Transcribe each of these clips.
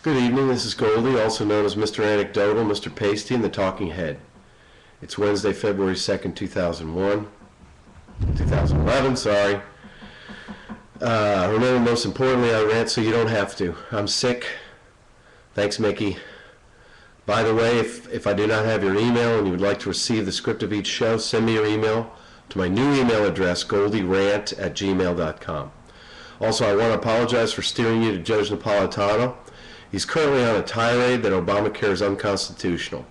Good evening, this is Goldy, also known as Mr. Anecdotal, Mr. Pasty, and the Talking Head. It's Wednesday, February 2nd, 2011, sorry. Remember, most importantly, I rant so you don't have to. I'm sick. Thanks, Mickey. By the way, if I do not have your email and you would like to receive the script of each show, send me your email to my new email address, goldyrant@gmail.com. Also, I want to apologize for steering you to Judge Napolitano. He's currently on a tirade that Obamacare is unconstitutional.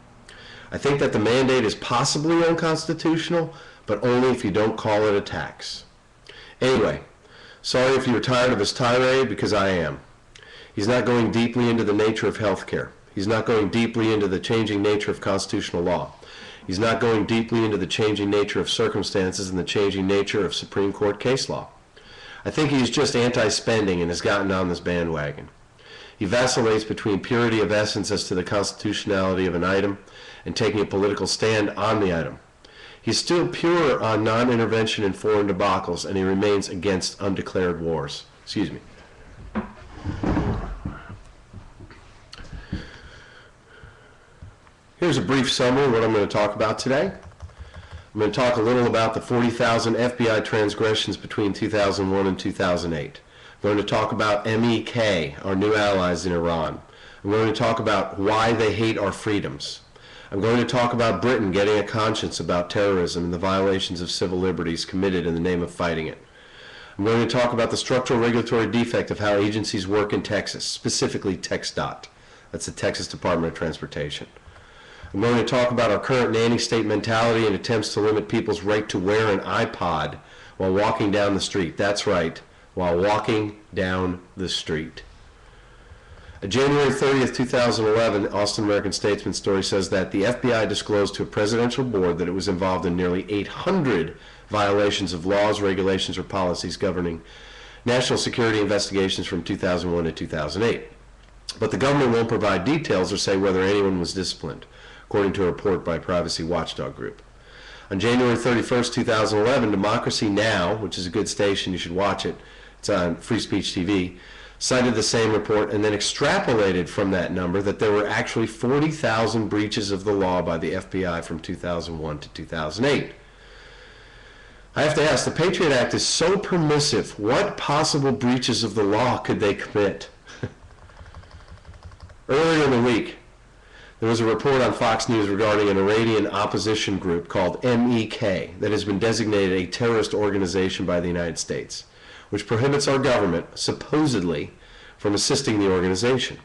I think that the mandate is possibly unconstitutional, but only if you don't call it a tax. Anyway, sorry if you're tired of his tirade, because I am. He's not going deeply into the nature of health care. He's not going deeply into the changing nature of constitutional law. He's not going deeply into the changing nature of circumstances and the changing nature of Supreme Court case law. I think he's just anti-spending and has gotten on this bandwagon. He vacillates between purity of essence as to the constitutionality of an item and taking a political stand on the item. He's still pure on non-intervention in foreign debacles, and he remains against undeclared wars. Excuse me. Here's a brief summary of what I'm going to talk about today. I'm going to talk a little about the 40,000 FBI transgressions between 2001 and 2008. I'm going to talk about MEK, our new allies in Iran. I'm going to talk about why they hate our freedoms. I'm going to talk about Britain getting a conscience about terrorism and the violations of civil liberties committed in the name of fighting it. I'm going to talk about the structural regulatory defect of how agencies work in Texas, specifically TxDOT. That's the Texas Department of Transportation. I'm going to talk about our current nanny state mentality and attempts to limit people's right to wear an iPod while walking down the street. That's right, while walking down the street. A January 30th, 2011 Austin American-Statesman story says that the FBI disclosed to a presidential board that it was involved in nearly 800 violations of laws, regulations, or policies governing national security investigations from 2001 to 2008. But the government won't provide details or say whether anyone was disciplined, according to a report by a privacy watchdog group. On January 31st, 2011, Democracy Now!, which is a good station, you should watch it, it's on Free Speech TV, cited the same report and then extrapolated from that number that there were actually 40,000 breaches of the law by the FBI from 2001 to 2008. I have to ask, the Patriot Act is so permissive, what possible breaches of the law could they commit? Earlier in the week, there was a report on Fox News regarding an Iranian opposition group called MEK that has been designated a terrorist organization by the United States, which prohibits our government, supposedly, from assisting the organization.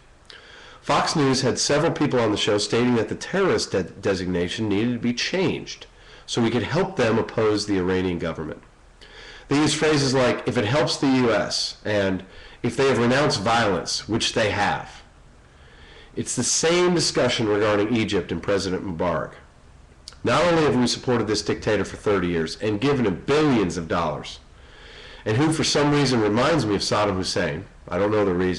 Fox News had several people on the show stating that the terrorist designation needed to be changed so we could help them oppose the Iranian government. They use phrases like, if it helps the U.S., and if they have renounced violence, which they have. It's the same discussion regarding Egypt and President Mubarak. Not only have we supported this dictator for 30 years and given him billions of dollars, and who for some reason reminds me of Saddam Hussein, I don't know the reason,